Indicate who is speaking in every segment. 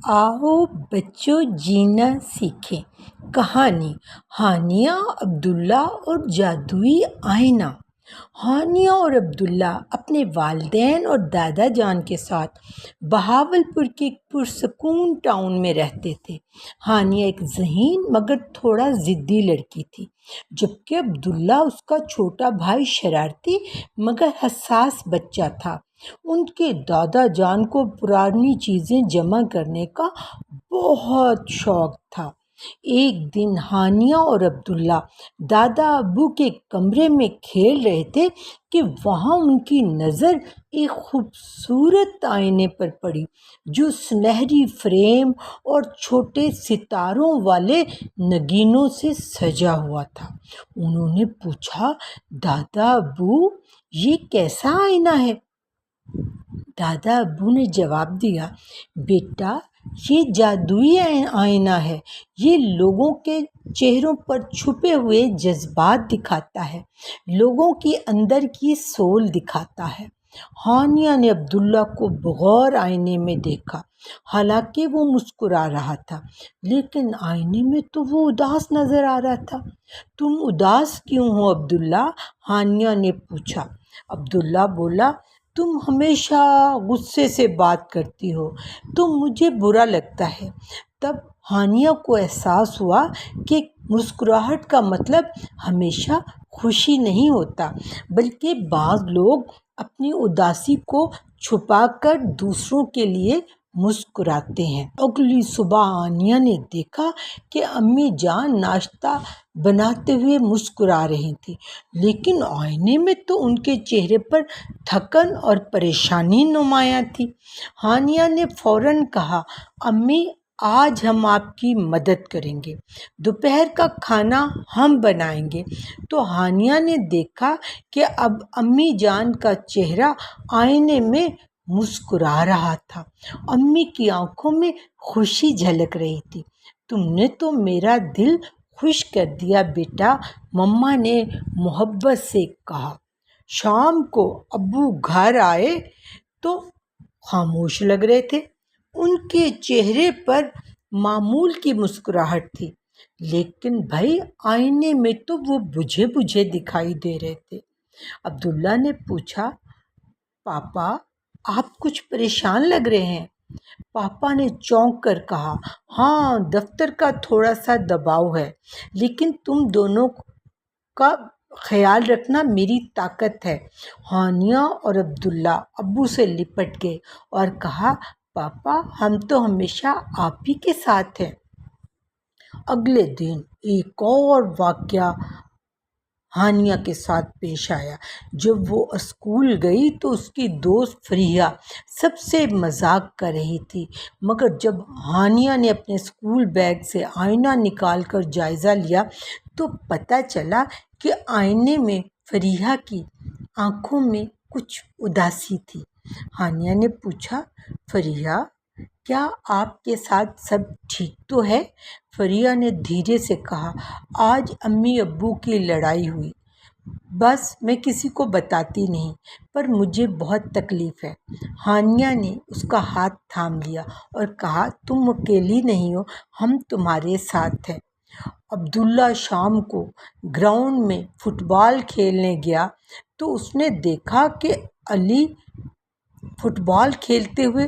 Speaker 1: आओ बच्चों जीना सीखें। कहानी हानिया, अब्दुल्ला और जादुई आईना। हानिया और अब्दुल्ला अपने वालिदैन और दादा जान के साथ बहावलपुर के एक पुरसकून टाउन में रहते थे। हानिया एक ज़हीन मगर थोड़ा ज़िद्दी लड़की थी, जबकि अब्दुल्ला उसका छोटा भाई शरारती मगर हसास बच्चा था। उनके दादा जान को पुरानी चीज़ें जमा करने का बहुत शौक था। एक दिन हानिया और अब्दुल्ला दादा अब्बू के कमरे में खेल रहे थे कि वहाँ उनकी नज़र एक खूबसूरत आईने पर पड़ी, जो सुनहरी फ्रेम और छोटे सितारों वाले नगीनों से सजा हुआ था। उन्होंने पूछा, दादा अब्बू, ये कैसा आईना है? दादा अब्बू ने जवाब दिया, बेटा, ये जादुई आईना है। ये लोगों के चेहरों पर छुपे हुए जज्बात दिखाता है, लोगों की अंदर की सोल दिखाता है। हानिया ने अब्दुल्ला को बगौर आईने में देखा। हालांकि वो मुस्कुरा रहा था, लेकिन आईने में तो वो उदास नजर आ रहा था। तुम उदास क्यों हो अब्दुल्ला? हानिया ने पूछा। अब्दुल्ला बोला, तुम हमेशा गुस्से से बात करती हो, तो मुझे बुरा लगता है। तब हानिया को एहसास हुआ कि मुस्कुराहट का मतलब हमेशा खुशी नहीं होता, बल्कि बाज़ लोग अपनी उदासी को छुपाकर दूसरों के लिए मुस्कुराते हैं। अगली सुबह हानिया ने देखा कि अम्मी जान नाश्ता बनाते हुए मुस्कुरा रही थी, लेकिन आईने में तो उनके चेहरे पर थकन और परेशानी नुमायां थी। हानिया ने फौरन कहा, अम्मी, आज हम आपकी मदद करेंगे, दोपहर का खाना हम बनाएंगे। तो हानिया ने देखा कि अब अम्मी जान का चेहरा आईने में मुस्कुरा रहा था। अम्मी की आंखों में खुशी झलक रही थी। तुमने तो मेरा दिल खुश कर दिया बेटा, मम्मा ने मोहब्बत से कहा। शाम को अब्बू घर आए तो खामोश लग रहे थे। उनके चेहरे पर मामूल की मुस्कुराहट थी, लेकिन भाई आईने में तो वो बुझे बुझे दिखाई दे रहे थे। अब्दुल्ला ने पूछा, पापा, आप कुछ परेशान लग रहे हैं? पापा ने चौंक कर कहा, हाँ, दफ्तर का थोड़ा सा दबाव है, लेकिन तुम दोनों का ख्याल रखना मेरी ताकत है। हानिया और अब्दुल्ला अब्बू से लिपट गए और कहा, पापा, हम तो हमेशा आप ही के साथ हैं। अगले दिन एक और वाकया हानिया के साथ पेश आया। जब वो स्कूल गई तो उसकी दोस्त फरीहा सबसे मजाक कर रही थी, मगर जब हानिया ने अपने स्कूल बैग से आईना निकाल कर जायज़ा लिया तो पता चला कि आईने में फरीहा की आंखों में कुछ उदासी थी। हानिया ने पूछा, फरीहा, क्या आपके साथ सब ठीक तो है? फरीहा ने धीरे से कहा, आज अम्मी अब्बू की लड़ाई हुई, बस मैं किसी को बताती नहीं, पर मुझे बहुत तकलीफ़ है। हानिया ने उसका हाथ थाम लिया और कहा, तुम अकेली नहीं हो, हम तुम्हारे साथ हैं। अब्दुल्ला शाम को ग्राउंड में फुटबॉल खेलने गया तो उसने देखा कि अली फुटबॉल खेलते हुए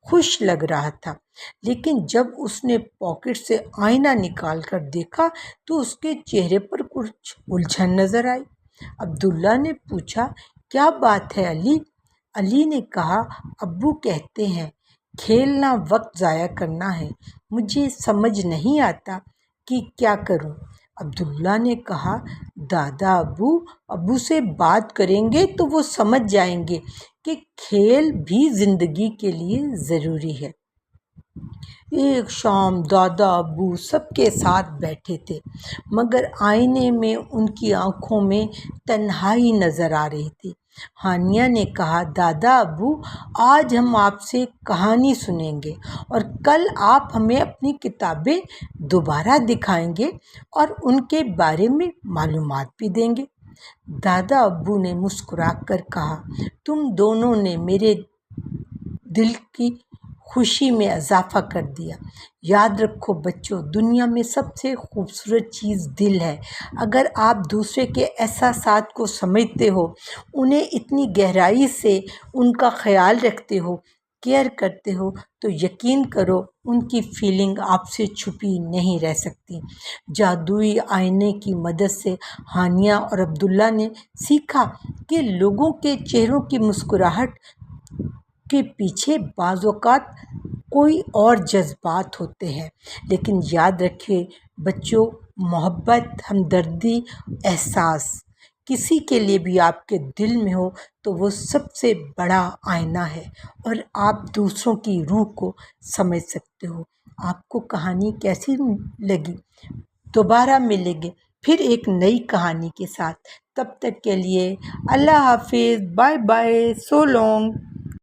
Speaker 1: खुश लग रहा था, लेकिन जब उसने पॉकेट से आईना निकाल कर देखा तो उसके चेहरे पर कुछ उलझन नजर आई। अब्दुल्ला ने पूछा, क्या बात है अली? अली ने कहा, अब्बू कहते हैं खेलना वक्त ज़ाया करना है, मुझे समझ नहीं आता कि क्या करूं। अब्दुल्ला ने कहा, दादा अब्बू से बात करेंगे तो वो समझ जाएंगे कि खेल भी ज़िंदगी के लिए ज़रूरी है। एक शाम दादा अब्बू सबके साथ बैठे थे, मगर आईने में उनकी आंखों में तन्हाई नज़र आ रही थी। हानिया ने कहा, दादा अब्बू, आज हम आपसे कहानी सुनेंगे और कल आप हमें अपनी किताबें दोबारा दिखाएंगे और उनके बारे में मालूमात भी देंगे। दादा अब्बू ने मुस्कुरा कर कहा, तुम दोनों ने मेरे दिल की خوشی میں اضافہ کر دیا۔ یاد رکھو بچوں، دنیا میں سب سے خوبصورت چیز دل ہے۔ اگر آپ دوسرے کے احساسات کو سمجھتے ہو، انہیں اتنی گہرائی سے ان کا خیال رکھتے ہو، کیئر کرتے ہو، تو یقین کرو ان کی فیلنگ آپ سے چھپی نہیں رہ سکتی۔ جادوئی آئینے کی مدد سے ہانیہ اور عبداللہ نے سیکھا کہ لوگوں کے چہروں کی مسکراہٹ کے پیچھے بعض اوقات کوئی اور جذبات ہوتے ہیں۔ لیکن یاد رکھے بچوں، محبت، ہمدردی، احساس کسی کے لیے بھی آپ کے دل میں ہو تو وہ سب سے بڑا آئینہ ہے، اور آپ دوسروں کی روح کو سمجھ سکتے ہو۔ آپ کو کہانی کیسی لگی؟ دوبارہ ملیں گے پھر ایک نئی کہانی کے ساتھ۔ تب تک کے لیے اللہ حافظ، بائے بائے، سو لانگ۔